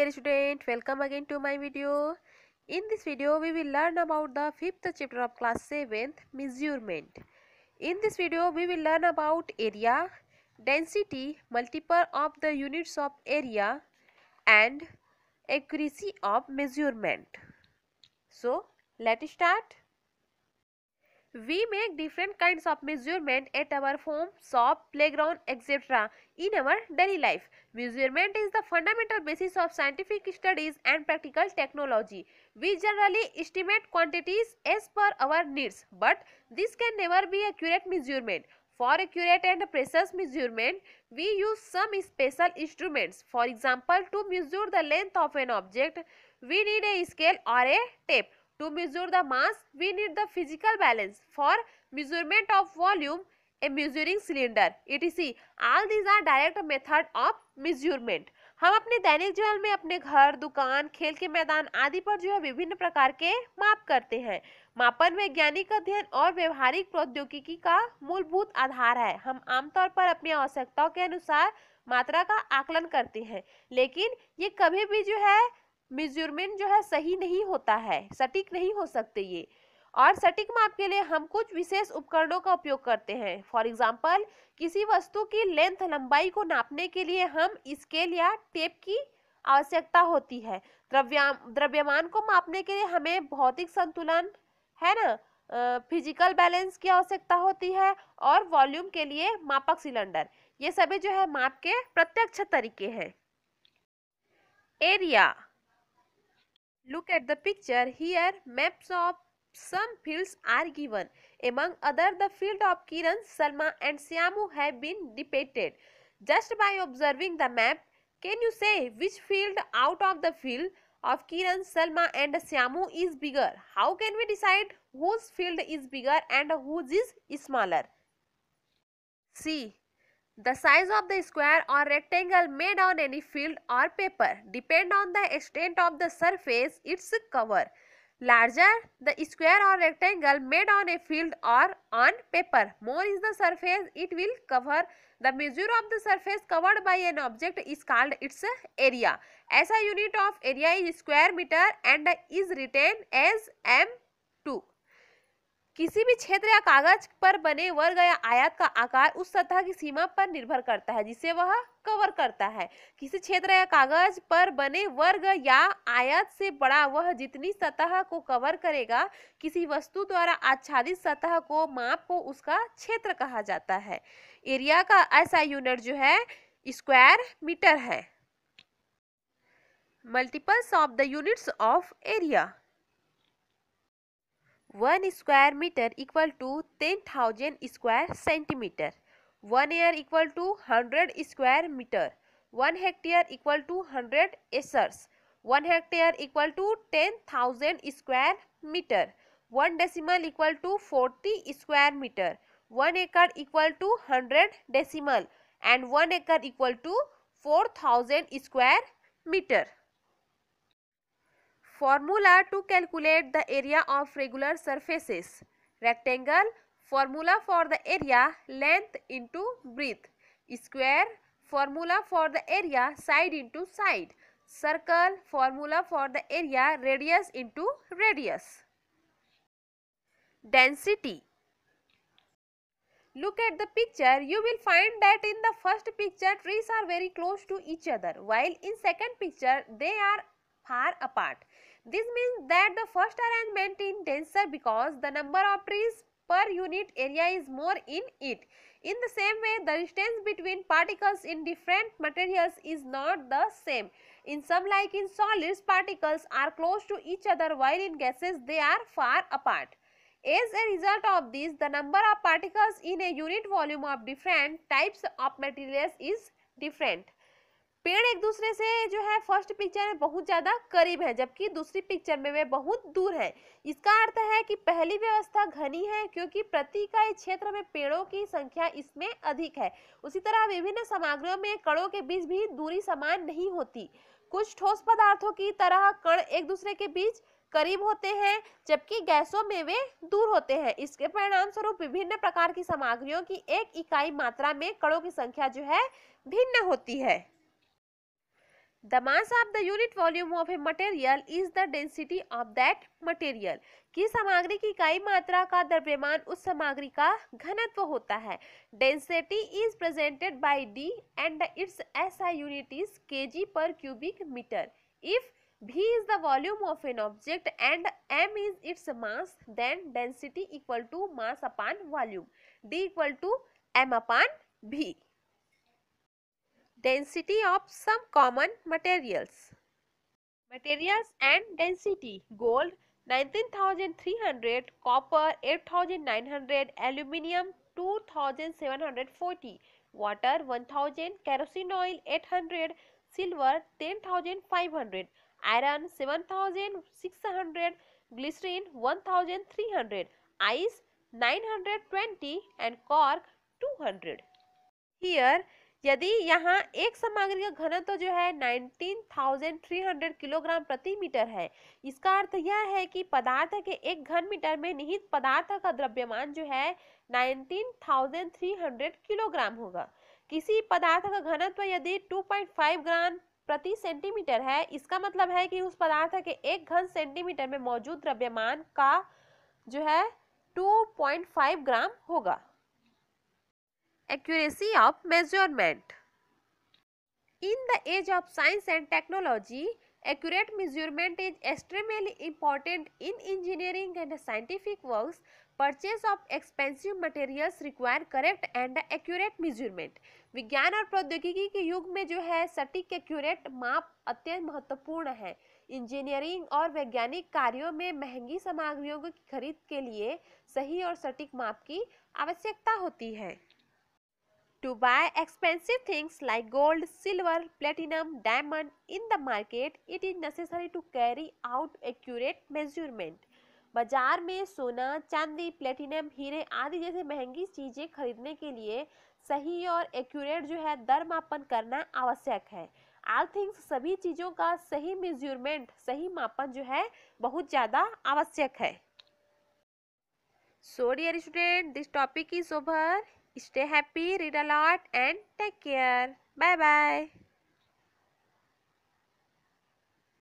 dear student, welcome again to my video. In this video, we will learn about the 5th chapter of class 7th, measurement. In this video, we will learn about area, density, multiple of the units of area and accuracy of measurement. So, let's start. We make different kinds of measurement at our home, shop, playground, etc. in our daily life. Measurement is the fundamental basis of scientific studies and practical technology. We generally estimate quantities as per our needs, but this can never be accurate measurement. For accurate and precise measurement, we use some special instruments. For example, to measure the length of an object, we need a scale or a tape. To measure the mass, we need the physical balance. For measurement of volume, a measuring cylinder, etc. All these are direct method of measurement. हम अपने दैनिक जीवन में अपने घर, दुकान, खेल के मैदान आदि पर जो है विभिन्न प्रकार के माप करते हैं. मापन वैज्ञानिक अध्ययन और व्यवहारिक प्रौद्योगिकी का मूलभूत आधार है. हम आमतौर पर अपनी आवश्यकताओं के अनुसार मात्रा का आकलन करते हैं, लेकिन ये कभी भी जो है मेजरमेंट जो है सही नहीं होता है, सटीक नहीं हो सकते ये. और सटीक माप के लिए हम कुछ विशेष उपकरणों का उपयोग करते हैं. फॉर एग्जाम्पल, किसी वस्तु की लेंथ लंबाई को नापने के लिए हम स्केल या टेप की आवश्यकता होती है. द्रव्यमान को मापने के लिए हमें भौतिक संतुलन है ना, फिजिकल बैलेंस की आवश्यकता होती है. और वॉल्यूम के लिए मापक सिलेंडर. ये सभी जो है माप के प्रत्यक्ष तरीके हैं. Area. Look at the picture here. Maps of some fields are given. Among other, the field of Kiran, Salma and Syamu have been depicted. Just by observing the map, can you say which field out of the field of Kiran, Salma and Syamu is bigger? How can we decide whose field is bigger and whose is smaller? See. The size of the square or rectangle made on any field or paper depend on the extent of the surface its cover. Larger the square or rectangle made on a field or on paper, more is the surface it will cover. The measure of the surface covered by an object is called its area. SI unit of area is square meter and is written as m2. किसी भी क्षेत्र या कागज पर बने वर्ग या आयत का आकार उस सतह की सीमा पर निर्भर करता है जिसे वह कवर करता है. किसी क्षेत्र या कागज पर बने वर्ग या आयत से बड़ा वह जितनी सतह को कवर करेगा. किसी वस्तु द्वारा आच्छादित सतह को माप को उसका क्षेत्र कहा जाता है. एरिया का ऐसा यूनिट जो है स्क्वायर मीटर है. Multiples of the units of area. 1 square meter equal to 10,000 square centimeter. 1 acre equal to 100 square meter. 1 hectare equal to 100 acres. 1 hectare equal to 10,000 square meter. 1 decimal equal to 40 square meter. 1 acre equal to 100 decimal and 1 acre equal to 4,000 square meter. Formula to calculate the area of regular surfaces. Rectangle, formula for the area length into breadth. Square, formula for the area side into side. Circle, formula for the area radius into radius. Density. Look at the picture. You will find that in the first picture trees are very close to each other, while in second picture they are far apart. This means that the first arrangement is denser because the number of trees per unit area is more in it. In the same way, the distance between particles in different materials is not the same. In some, like in solids, particles are close to each other while in gases they are far apart. As a result of this, the number of particles in a unit volume of different types of materials is different. पेड़ एक दूसरे से जो है first picture में बहुत ज़्यादा करीब है, जबकि दूसरी पिक्चर में वे बहुत दूर है. इसका अर्थ है कि पहली व्यवस्था घनी है क्योंकि प्रति इकाई क्षेत्र में पेड़ों की संख्या इसमें अधिक है. उसी तरह विभिन्न सामग्रियों में कणों के बीच भी दूरी समान नहीं होती. कुछ ठोस पदार्थों की तरह कण एक दूसरे के बीच करीब होते हैं, जबकि गैसों में वे दूर होते हैं. इसके परिणाम स्वरूप विभिन्न प्रकार की सामग्रियों की एक इकाई मात्रा में कणों की संख्या जो है भिन्न होती है. The mass of the unit volume of a material is the density of that material. किस सामग्री की इकाई मात्रा का द्रव्यमान उस सामग्री का घनत्व होता है. Density is presented by D and its SI unit is kg per cubic meter. If V is the volume of an object and m is its mass, then density equal to mass upon volume. D equal to m upon V. Density of some common materials. Materials and density. Gold 19,300, copper 8,900, aluminium 2,740, water 1,000, kerosene oil 800, silver 10,500, iron 7,600, glycerin 1,300, ice 920 and cork 200. Here यदि यहाँ एक सामग्री का घनत्व जो है 19,300 kilogram प्रति metre है, इसका अर्थ यह है कि पदार्थ के एक घन मीटर में निहित पदार्थ का द्रव्यमान जो है 19,300 किलोग्राम होगा. किसी पदार्थ का घनत्व यदि 2.5 ग्राम प्रति सेंटीमीटर है, इसका मतलब है कि उस पदार्थ के एक घन सेंटीमीटर में मौजूद द्रव्यमान का जो है 2.5 ग्राम होगा. Accuracy of measurement. In the age of science and technology, accurate measurement is extremely important in engineering and scientific works. Purchase of expensive materials require correct and accurate measurement. विज्ञान और प्रौद्योगिकी के युग में जो है सटीक एक्यूरेट माप अत्यंत महत्वपूर्ण है. इंजीनियरिंग और वैज्ञानिक कार्यों में महंगी सामग्रियों की खरीद के लिए सही और सटीक माप की आवश्यकता होती है. To buy expensive things like gold, silver, platinum, diamond in the market, it is necessary to carry out accurate measurement. बाजार में सोना, चांदी, प्लेटिनम, हीरे आदि जैसे महंगी चीजें खरीदने के लिए सही और एक्यूरेट जो है दर मापन करना आवश्यक है. All things सभी चीजों का सही मेजरमेंट, सही मापन जो है बहुत ज़्यादा आवश्यक है. So dear student, this topic is over. Stay happy, read a lot and take care. Bye bye.